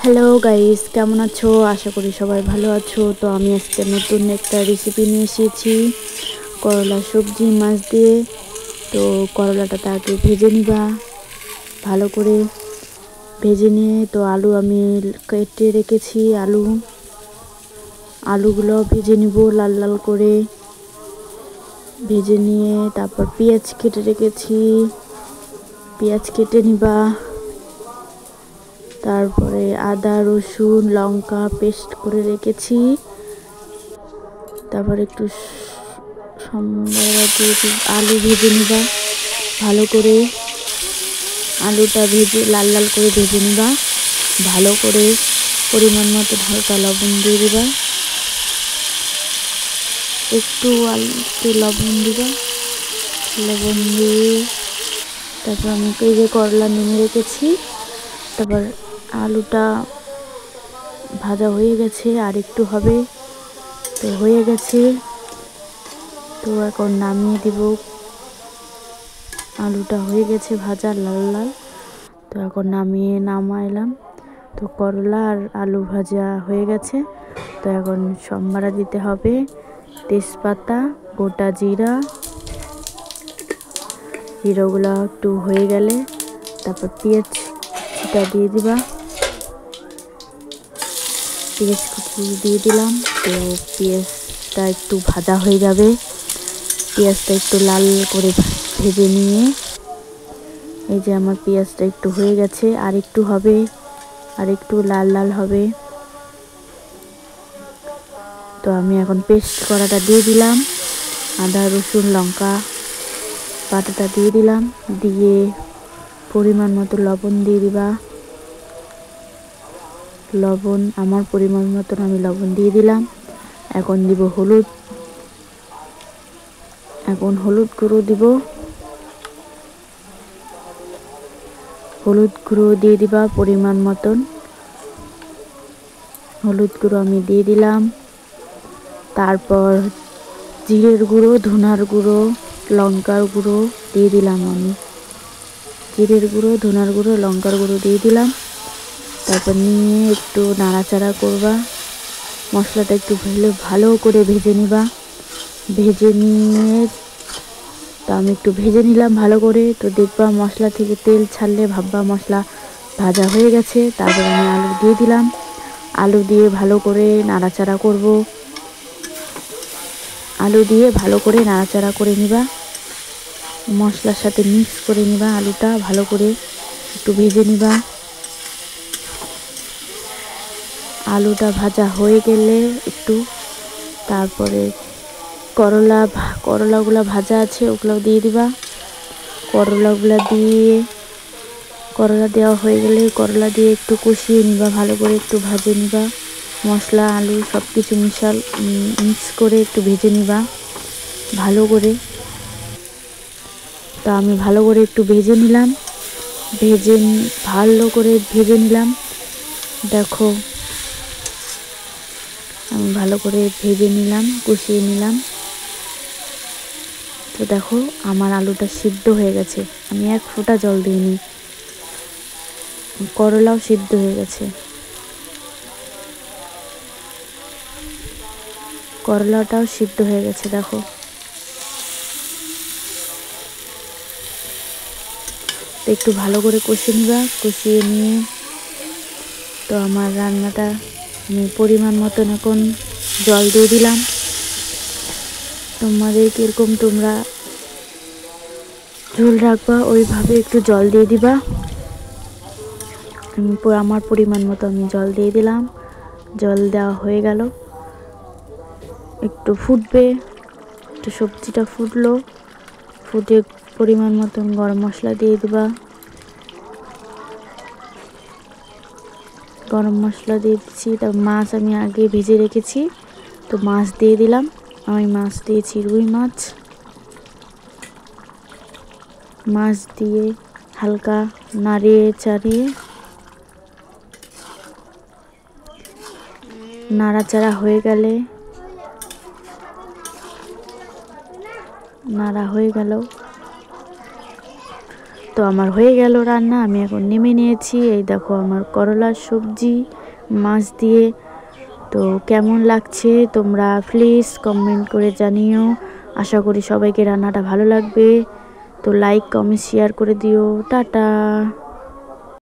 Hello guys, কেমন আছো? আশা করি সবাই ভালো আছো। তো আমি আজকে নতুন একটা রেসিপি নিয়ে এসেছি, করলা সবজি মাছ দিয়ে। তো করলাটা আগে ভেজে নিবা ভালো করে। ভেজে নিয়ে তো আলু আমি কেটে রেখেছি, আলুগুলো ভেজে নিব লাল লাল করে। ভেজে নিয়ে তারপর পেঁয়াজ কেটে রেখেছি, পেঁয়াজ কেটে নিবা। তারপরে আদা রসুন লঙ্কা পেস্ট করে রেখেছি। তারপর একটু আলু ভেজে নিবা ভালো করে। আলুটা ভেজে লাল লাল করে ভেজে নিবা ভালো করে। পরিমাণ মতো হালকা লবণ দিয়ে দিবা, একটু লবণ দিবা। লবণ দিয়ে তারপর আমি এই যে করলা নেমে রেখেছি। তারপর আলুটা ভাজা হয়ে গেছে, আর একটু হবে। তো হয়ে গেছে, তো এখন নামিয়ে দিব। আলুটা হয়ে গেছে ভাজা লাল লাল। তো এখন নামাইলাম। তো করলা আর আলু ভাজা হয়ে গেছে। তো এখন সম্বারা দিতে হবে, তেজপাতা গোটা জিরাগুলো একটু হয়ে গেলে তারপর পেঁয়াজটা দিয়ে দিবা। পেঁয়াজ কুচি দিয়ে দিলাম। তো পেঁয়াজটা একটু ভাজা হয়ে যাবে, পেঁয়াজটা একটু লাল করে ভেজে নিয়ে, এই যে আমার পেঁয়াজটা একটু হয়ে গেছে, আর একটু হবে, আর একটু লাল লাল হবে। তো আমি এখন পেস্ট করাটা দিয়ে দিলাম, আদা রসুন লঙ্কা বাটাটা দিয়ে দিলাম। দিয়ে পরিমাণ মতো লবণ দিয়ে দিবা। লবণ আমার পরিমাণ মতন আমি লবণ দিয়ে দিলাম। এখন দিব হলুদ, এখন হলুদ গুঁড়ো দিব। হলুদ গুঁড়ো দিয়ে দিবা পরিমাণ মতন। হলুদ গুঁড়ো আমি দিয়ে দিলাম। তারপর জিরের গুঁড়ো ধনার গুঁড়ো লঙ্কার গুঁড়ো দিয়ে দিলাম। আমি জিরের গুঁড়ো ধনার গুঁড়ো লঙ্কার গুঁড়ো দিয়ে দিলাম। তারপর নিয়ে একটু নাড়াচাড়া করবা। মশলাটা একটু ভালো করে ভেজে নিবা। ভেজে নিয়ে তো আমি একটু ভেজে নিলাম ভালো করে। তো দেখবা মশলা থেকে তেল ছাড়লে ভাববা মশলা ভাজা হয়ে গেছে। তারপর আমি আলু দিয়ে দিলাম। আলু দিয়ে ভালো করে নাড়াচাড়া করব। আলু দিয়ে ভালো করে নাড়াচাড়া করে নিবা, মশলার সাথে মিক্স করে নিবা। আলুটা ভালো করে একটু ভেজে নিবা। আলুটা ভাজা হয়ে গেলে একটু তারপরে করলাগুলো ভাজা আছে ওগুলো দিয়ে দিবা। করলা দেওয়া হয়ে গেলে করলা দিয়ে একটু কষিয়ে নিবা ভালো করে, একটু ভাজে নিবা। মশলা আলু সব কিছু মিক্স করে একটু ভেজে নিবা ভালো করে। তা আমি ভালো করে একটু ভেজে নিলাম। ভালো করে ভেজে নিলাম। দেখো আমি ভালো করে ভেজে নিলাম, কষিয়ে নিলাম। তো দেখো আমার আলুটা সিদ্ধ হয়ে গেছে, আমি এক ফোঁটা জল দিইনি। করলাও সিদ্ধ হয়ে গেছে, করলাটাও সিদ্ধ হয়ে গেছে। দেখো একটু ভালো করে কষিয়ে নিবা। কষিয়ে নিয়ে তো আমার রান্নাটা আমি পরিমাণ মতন এখন জল দিয়ে দিলাম। তোমাদের কীরকম তোমরা ঝোল রাখবা ওইভাবে একটু জল দিয়ে দিবা। আমার পরিমাণ মতো আমি জল দিয়ে দিলাম। জল দেওয়া হয়ে গেল, একটু ফুটবে, একটু সবজিটা ফুটলো। ফুটে পরিমাণ মতন গরম মশলা দিয়ে দিবা। গরম মশলা দিয়ে দিচ্ছি। তার মাছ আমি আগে ভেজে রেখেছি, তো মাছ দিয়ে দিলাম। আমি মাছ দিয়েছি রুই মাছ। মাছ দিয়ে হালকা নাড়াচাড়া হয়ে গেলে নাড়া হয়ে গেল। তো তো আমার হয়ে গেল রান্না, আমি এখন নেমে নিয়েছি। এই দেখো আমার করলার সবজি মাছ দিয়ে। তো কেমন লাগছে তোমরা প্লিজ কমেন্ট করে জানিও। আশা করি সবাইকে রান্নাটা ভালো লাগবে। তো লাইক কমেন্ট শেয়ার করে দিও। টাটা।